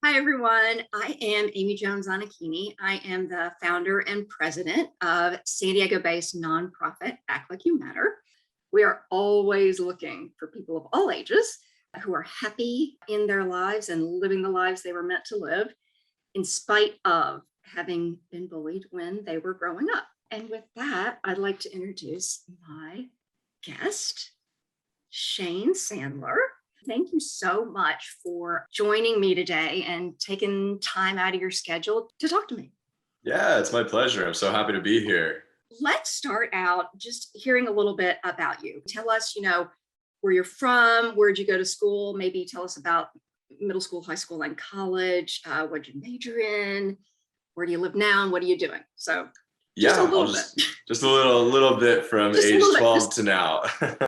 Hi, everyone. I am Amy Jones Anakini. I am the founder and president of San Diego based nonprofit Act Like You Matter. We are always looking for people of all ages who are happy in their lives and living the lives they were meant to live, in spite of having been bullied when they were growing up. And with that, I'd like to introduce my guest, Shane Sandler. Thank you so much for joining me today and taking time out of your schedule to talk to me. Yeah, it's my pleasure. I'm so happy to be here. Let's start out just hearing a little bit about you. Tell us, where you're from, where'd you go to school? Maybe tell us about middle school, high school, and college. What'd you major in? Where do you live now? And what are you doing? So just a Yeah, I'll little bit. just a little bit from Just a age little bit. 12 to now.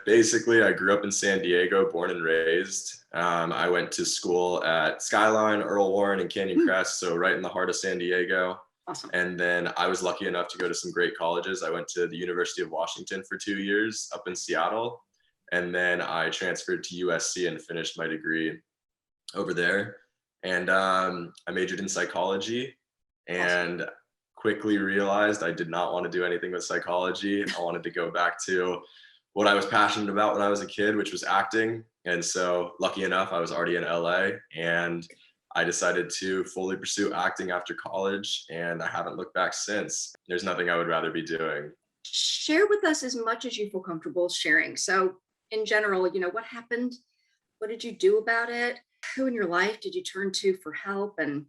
Basically, I grew up in San Diego, born and raised. I went to school at Skyline, Earl Warren, and Canyon Crest, so right in the heart of San Diego. Awesome. And then I was lucky enough to go to some great colleges. I went to the University of Washington for 2 years up in Seattle. And then I transferred to USC and finished my degree over there. And I majored in psychology and quickly realized I did not want to do anything with psychology. I wanted to go back to what I was passionate about when I was a kid, which was acting. And so, lucky enough, I was already in LA and I decided to fully pursue acting after college. And I haven't looked back since. There's nothing I would rather be doing. Share with us as much as you feel comfortable sharing. So, in general, what happened? What did you do about it? Who in your life did you turn to for help, and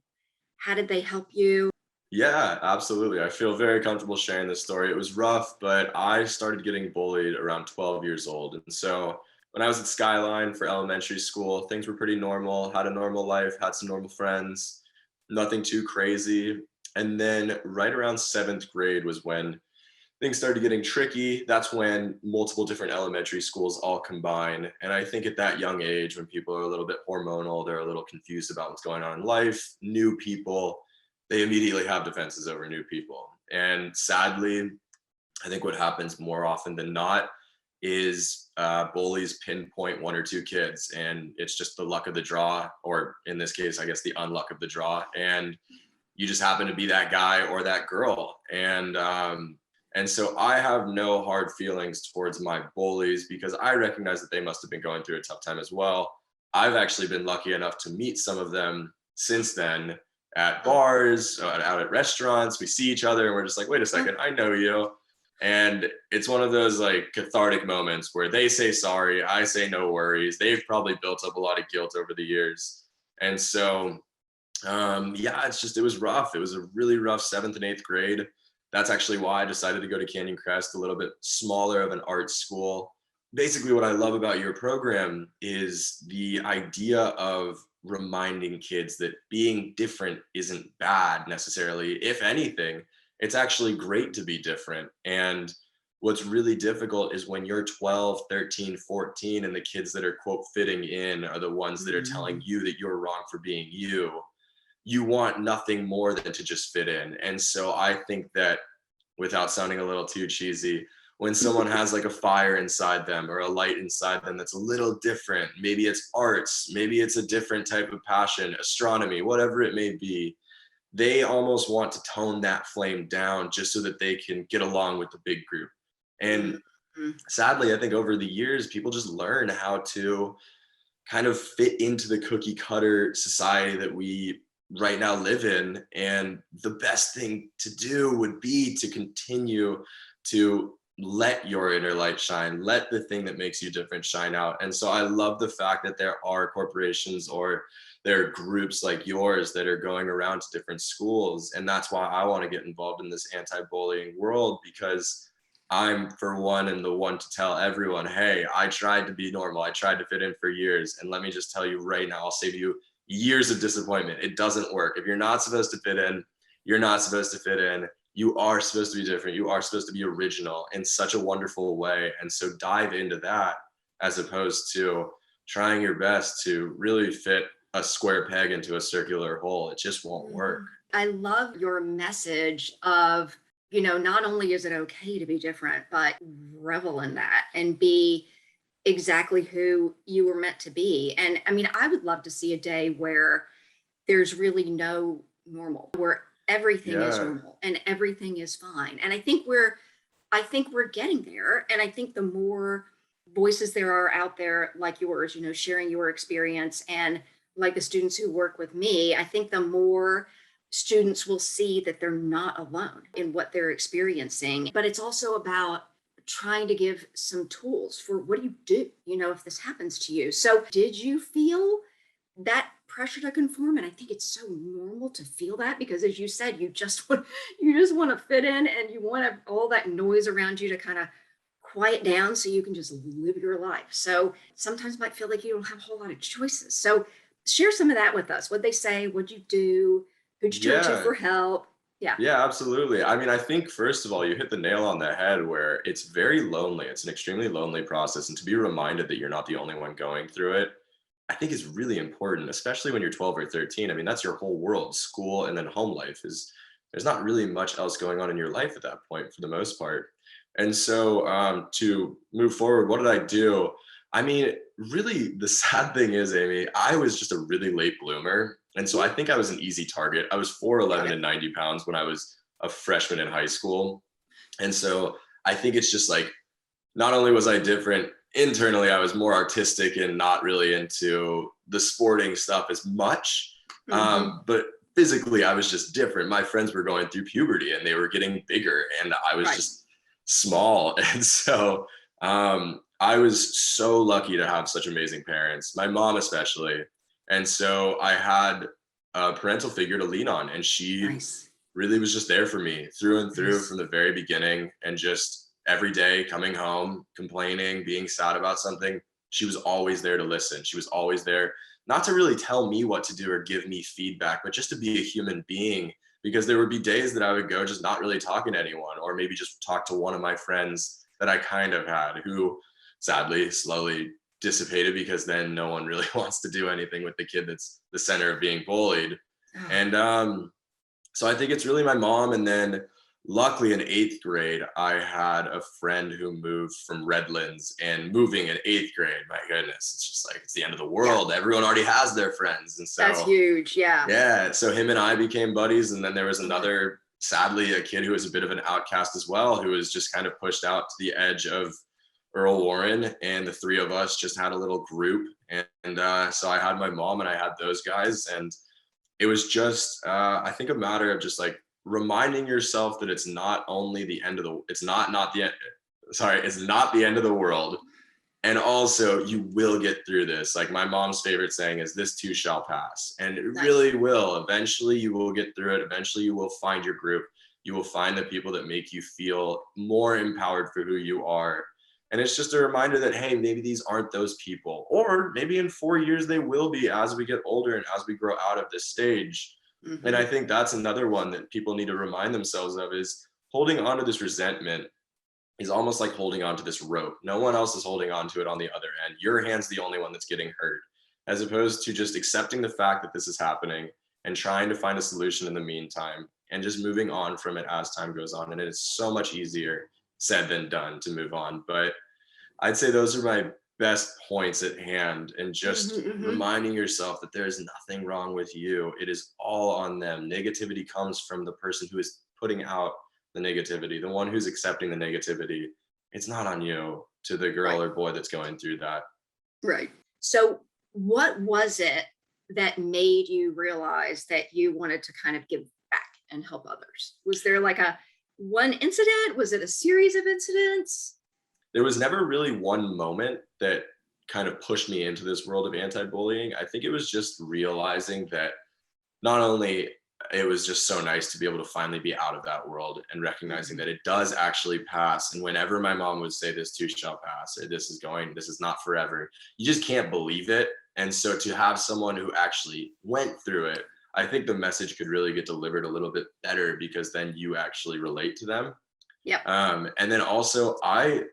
how did they help you? Yeah, absolutely. I feel very comfortable sharing this story. It was rough, but I started getting bullied around 12 years old. And so when I was at Skyline for elementary school, things were pretty normal, had a normal life, had some normal friends, nothing too crazy. And then right around seventh grade was when things started getting tricky. That's when multiple different elementary schools all combine. And I think at that young age, when people are a little bit hormonal, they're a little confused about what's going on in life, new people, they immediately have defenses over new people. And sadly, I think what happens more often than not is bullies pinpoint one or two kids, and it's just the luck of the draw, or in this case, I guess the unluck of the draw. And you just happen to be that guy or that girl. And so I have no hard feelings towards my bullies because I recognize that they must have been going through a tough time as well. I've actually been lucky enough to meet some of them since then at bars, out at restaurants. We see each other and we're just like, wait a second, I know you. And it's one of those like cathartic moments where they say sorry, I say no worries. They've probably built up a lot of guilt over the years. And so, yeah, it was rough. It was a really rough seventh and eighth grade. That's actually why I decided to go to Canyon Crest, a little bit smaller of an art school. Basically, what I love about your program is the idea of reminding kids that being different isn't bad necessarily. If anything, it's actually great to be different. And what's really difficult is when you're 12, 13, 14, and the kids that are, quote, fitting in are the ones that are telling you that you're wrong for being you. You want nothing more than to just fit in. And so I think that, without sounding a little too cheesy, when someone has like a fire inside them or a light inside them that's a little different, maybe it's arts, maybe it's a different type of passion, astronomy, whatever it may be, they almost want to tone that flame down just so that they can get along with the big group. And sadly, I think over the years, people just learn how to kind of fit into the cookie cutter society that we right now live in. And the best thing to do would be to continue to let your inner light shine, let the thing that makes you different shine out. And so I love the fact that there are corporations or there are groups like yours that are going around to different schools. And that's why I want to get involved in this anti-bullying world, because I'm, for one, and the one to tell everyone, hey, I tried to be normal. I tried to fit in for years. And let me just tell you right now, I'll save you years of disappointment. It doesn't work. If you're not supposed to fit in, you're not supposed to fit in. You are supposed to be different. You are supposed to be original in such a wonderful way. And so dive into that as opposed to trying your best to really fit a square peg into a circular hole. It just won't work. I love your message of, not only is it okay to be different, but revel in that and be exactly who you were meant to be. And I mean, I would love to see a day where there's really no normal, where everything is Yeah. normal and everything is fine. And I think we're getting there. And I think the more voices there are out there like yours, sharing your experience, and like the students who work with me, I think the more students will see that they're not alone in what they're experiencing. But it's also about trying to give some tools for what do you do, if this happens to you. So, did you feel that pressure to conform? And I think it's so normal to feel that, because as you said, you just want to fit in, and you want all that noise around you to kind of quiet down so you can just live your life. So sometimes it might feel like you don't have a whole lot of choices. So share some of that with us. What'd they say? What'd you do? Who'd you turn to Yeah. for help? Yeah. Yeah, absolutely. I mean, I think first of all, you hit the nail on the head where it's very lonely. It's an extremely lonely process. And to be reminded that you're not the only one going through it, I think is really important, especially when you're 12 or 13. I mean, that's your whole world. School and then home life is there's not really much else going on in your life at that point for the most part. And so to move forward, what did I do? I mean, really, the sad thing is, Amy, I was just a really late bloomer. And so I think I was an easy target. I was 4'11" Okay. and 90 pounds when I was a freshman in high school. And so I think it's just like, not only was I different internally, I was more artistic and not really into the sporting stuff as much. Hmm. But physically, I was just different. My friends were going through puberty and they were getting bigger, and I was Right. just small. And so I was so lucky to have such amazing parents, my mom especially. And so I had a parental figure to lean on, and she Nice. really was just there for me through and through Nice. from the very beginning. And just every day coming home, complaining, being sad about something, she was always there to listen. She was always there, not to really tell me what to do or give me feedback, but just to be a human being. Because there would be days that I would go just not really talking to anyone, or maybe just talk to one of my friends that I kind of had, who sadly slowly dissipated because then no one really wants to do anything with the kid that's the center of being bullied. Oh, And so I think it's really my mom. And then luckily in eighth grade, I had a friend who moved from Redlands, and moving in eighth grade, my goodness, it's just like, it's the end of the yeah. world. Everyone already has their friends. And That's so, huge. Yeah. yeah, so him and I became buddies. And then there was Okay. another, sadly, a kid who was a bit of an outcast as well, who was just kind of pushed out to the edge of Earl Warren. And the three of us just had a little group. And so I had my mom and I had those guys. And it was just I think a matter of just like reminding yourself that it's not only the end of the it's not the end, sorry, it's not the end of the world. And also, you will get through this. Like my mom's favorite saying is, this too shall pass. And it Nice. really will. Eventually you will get through it. Eventually you will find your group. You will find the people that make you feel more empowered for who you are. And it's just a reminder that, hey, maybe these aren't those people. Or maybe in 4 years they will be, as we get older and as we grow out of this stage. And I Hmm. think that's another one that people need to remind themselves of, is holding on to this resentment is almost like holding on to this rope. No one else is holding on to it on the other end. Your hand's the only one that's getting hurt, as opposed to just accepting the fact that this is happening and trying to find a solution in the meantime and just moving on from it as time goes on. And it's so much easier said than done to move on. But I'd say those are my best points at hand, and Hmm. just Hmm. reminding yourself that there is nothing wrong with you. It is all on them. Negativity comes from the person who is putting out the negativity, the one who's accepting the negativity. It's not on you, to the girl Right. or boy that's going through that. Right. So, what was it that made you realize that you wanted to kind of give back and help others? Was there like a one incident? Was it a series of incidents? There was never really one moment that kind of pushed me into this world of anti-bullying. I think it was just realizing that not only it was just so nice to be able to finally be out of that world and recognizing Mhm. that it does actually pass. And whenever my mom would say, this too shall pass, or this is not forever, you just can't believe it. And so to have someone who actually went through it, I think the message could really get delivered a little bit better, because then you actually relate to them. Yep. And then also, I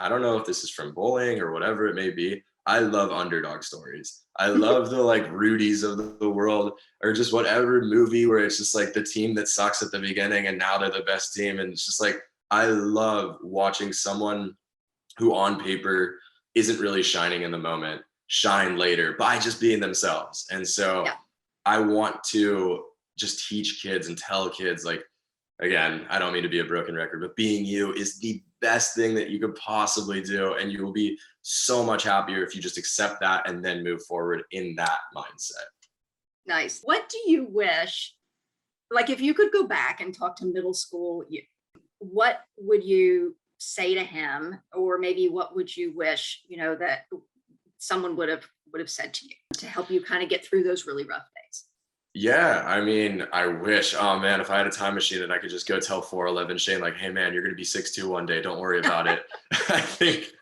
don't know if this is from bullying or whatever it may be. I love underdog stories. I love the like Rudies of the world, or just whatever movie where it's just like the team that sucks at the beginning and now they're the best team. And it's just like, I love watching someone who on paper isn't really shining in the moment shine later by just being themselves. And so Yeah. I want to just teach kids and tell kids, like, again, I don't mean to be a broken record, but being you is the best thing that you could possibly do. And you will be so much happier if you just accept that and then move forward in that mindset. Nice. What do you wish, like if you could go back and talk to middle school you, what would you say to him, or maybe what would you wish, that someone would have said to you to help you kind of get through those really rough days? Yeah, I mean, I wish, oh man, if I had a time machine and I could just go tell 4'11" Shane, like, hey man, you're gonna be 6'2" one day. Don't worry about it. I think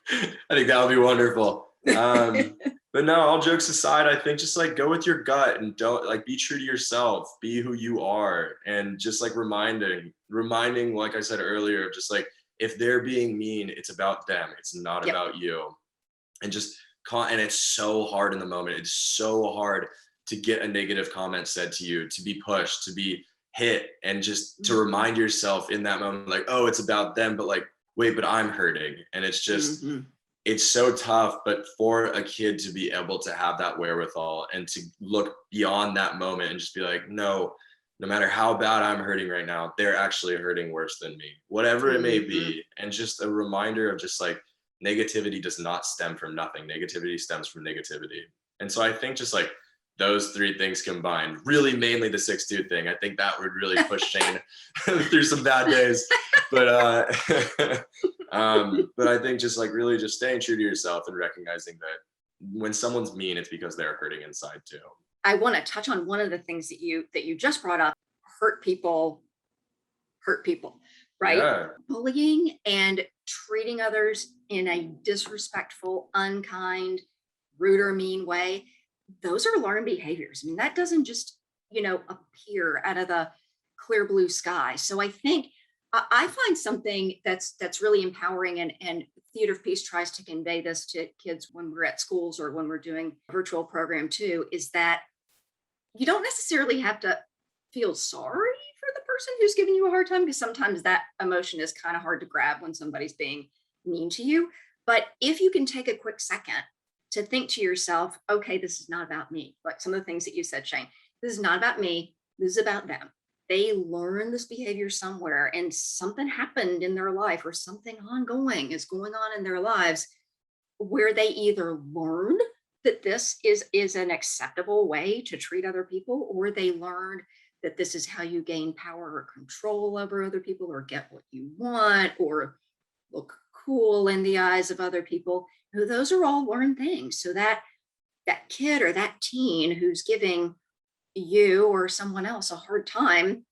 that would be wonderful. But no, all jokes aside, I think just like go with your gut and don't like be true to yourself, be who you are, and just like reminding, like I said earlier, just like if they're being mean, it's about them. It's not Yep. about you. And and it's so hard in the moment. It's so hard to get a negative comment said to you, to be pushed, to be hit, and just to remind yourself in that moment, like, oh, it's about them, but like, wait, but I'm hurting. And it's just, Mhm. it's so tough. But for a kid to be able to have that wherewithal and to look beyond that moment and just be like, no matter how bad I'm hurting right now, they're actually hurting worse than me, whatever it may Mhm. be. And just a reminder of just like, negativity does not stem from nothing. Negativity stems from negativity. And so I think just like those three things combined, really mainly the 6'2" thing, I think that would really push Shane through some bad days. But but I think just like really just staying true to yourself and recognizing that when someone's mean, it's because they're hurting inside too. I want to touch on one of the things that you just brought up. Hurt people hurt people, right? Yeah. Bullying and treating others in a disrespectful, unkind, rude or mean way, those are learned behaviors. I mean, that doesn't just, appear out of the clear blue sky. So I think I find something that's really empowering, and Theater of Peace tries to convey this to kids when we're at schools or when we're doing a virtual program too, is that you don't necessarily have to feel sorry for the person who's giving you a hard time, because sometimes that emotion is kind of hard to grab when somebody's being mean to you. But if you can take a quick second to think to yourself, okay, this is not about me. Like some of the things that you said, Shane, this is not about me. This is about them. They learned this behavior somewhere and something happened in their life, or something ongoing is going on in their lives where they either learned that this is an acceptable way to treat other people, or they learned that this is how you gain power or control over other people, or get what you want, or look cool in the eyes of other people. Those are all learned things. So that kid or that teen who's giving you or someone else a hard time,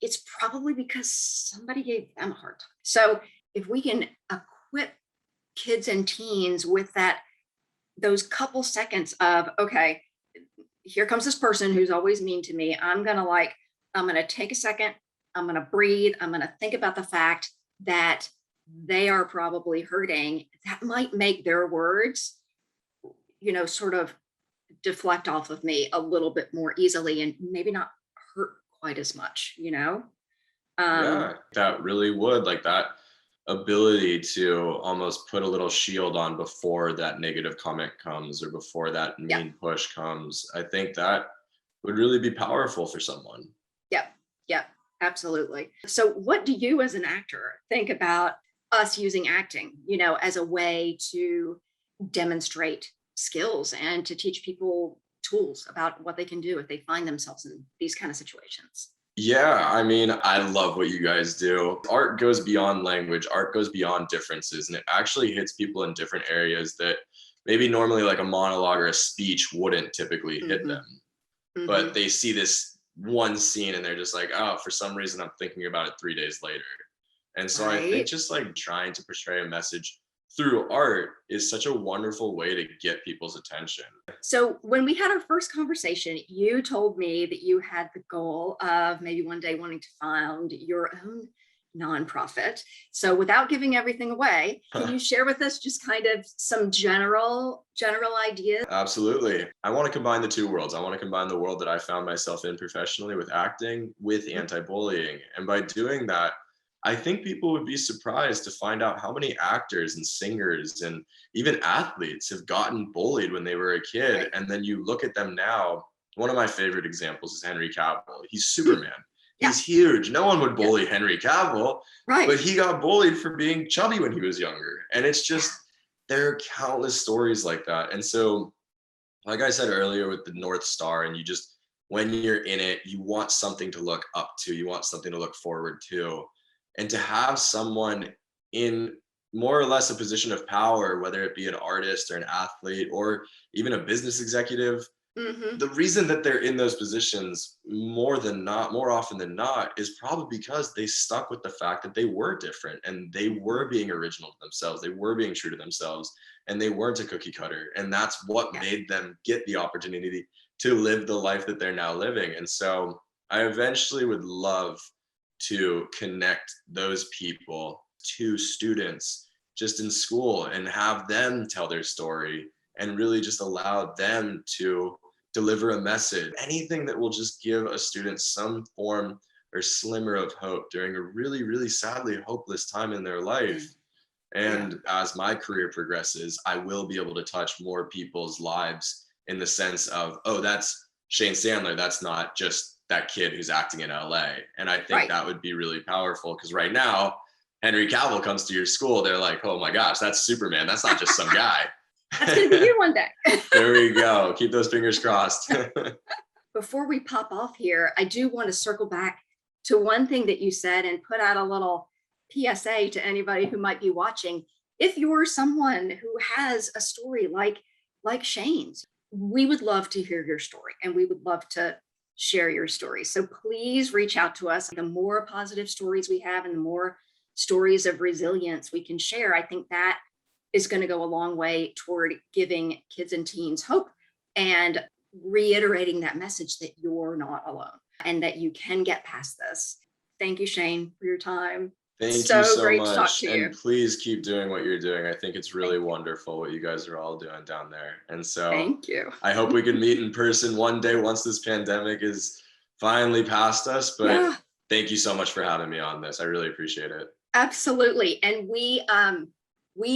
it's probably because somebody gave them a hard time. So if we can equip kids and teens with those couple seconds of, okay, here comes this person who's always mean to me. I'm going to take a second. I'm going to breathe. I'm going to think about the fact that they are probably hurting. That might make their words, sort of deflect off of me a little bit more easily and maybe not hurt quite as much. Yeah, that really would, like that ability to almost put a little shield on before that negative comment comes or before that Yeah. mean push comes. I think that would really be powerful for someone. Yep. Yep. Absolutely. So, what do you as an actor think about us using acting, as a way to demonstrate skills and to teach people tools about what they can do if they find themselves in these kind of situations? Yeah, I mean, I love what you guys do. Art goes beyond language, art goes beyond differences, and it actually hits people in different areas that maybe normally like a monologue or a speech wouldn't typically hit Hmm. them. But Hmm. they see this one scene and they're just like, oh, for some reason I'm thinking about it 3 days later. And so I think Right. just like trying to portray a message through art is such a wonderful way to get people's attention. So, when we had our first conversation, you told me that you had the goal of maybe one day wanting to found your own nonprofit. So, without giving everything away, can you share with us just kind of some general ideas? Absolutely. I want to combine the two worlds. I want to combine the world that I found myself in professionally with acting with anti bullying. And by doing that, I think people would be surprised to find out how many actors and singers and even athletes have gotten bullied when they were a kid. Right. And then you look at them now. One of my favorite examples is Henry Cavill. He's Hmm. Superman. Yeah. He's huge. No one would Yeah. bully Henry Cavill, Right. but he got bullied for being chubby when he was younger. And it's Yeah. just, there are countless stories like that. And so, like I said earlier with the North Star, and you just, when you're in it, you want something to look up to, you want something to look forward to. And to have someone in more or less a position of power, whether it be an artist or an athlete or even a business executive, Hmm. the reason that they're in those positions more than not, more often than not, is probably because they stuck with the fact that they were different and they Hmm. were being original to themselves. They were being true to themselves and they weren't a cookie cutter. And that's what Yeah. made them get the opportunity to live the life that they're now living. And so I eventually would love to connect those people to students just in school and have them tell their story and really just allow them to deliver a message, anything that will just give a student some form or slimmer of hope during a really, really sadly hopeless time in their Yeah. life. Yeah. And as my career progresses, I will be able to touch more people's lives in the sense of, oh, that's Shane Sandler. That's not just that kid who's acting in LA. And I think Right. that would be really powerful because right now, Henry Cavill comes to your school, they're like, oh my gosh, that's Superman. That's not just some guy. That's going to be you one day. There we go. Keep those fingers crossed. Before we pop off here, I do want to circle back to one thing that you said and put out a little PSA to anybody who might be watching. If you're someone who has a story like Shane's, we would love to hear your story and we would love to share your story. So please reach out to us. The more positive stories we have and the more stories of resilience we can share, I think that is going to go a long way toward giving kids and teens hope and reiterating that message that you're not alone and that you can get past this. Thank you, Shane, for your time. Thank you So so great to talk much. to you. And please keep doing what you're doing. I think it's really Thank you. wonderful what you guys are all doing down there. And so Thank you. I hope we can meet in person one day once this pandemic is finally past us. But Yeah, thank you so much for having me on this. I really appreciate it. absolutely. And we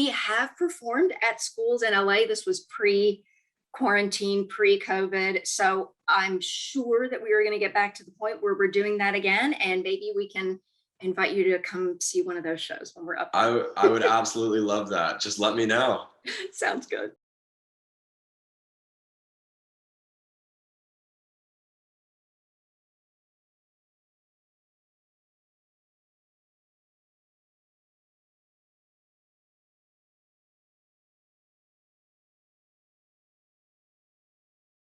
have performed at schools in LA. This was pre-quarantine, pre-COVID. So I'm sure that we are going to get back to the point where we're doing that again. And maybe we can invite you to come see one of those shows when we're up I would absolutely love that. Just let me know. there. Sounds good.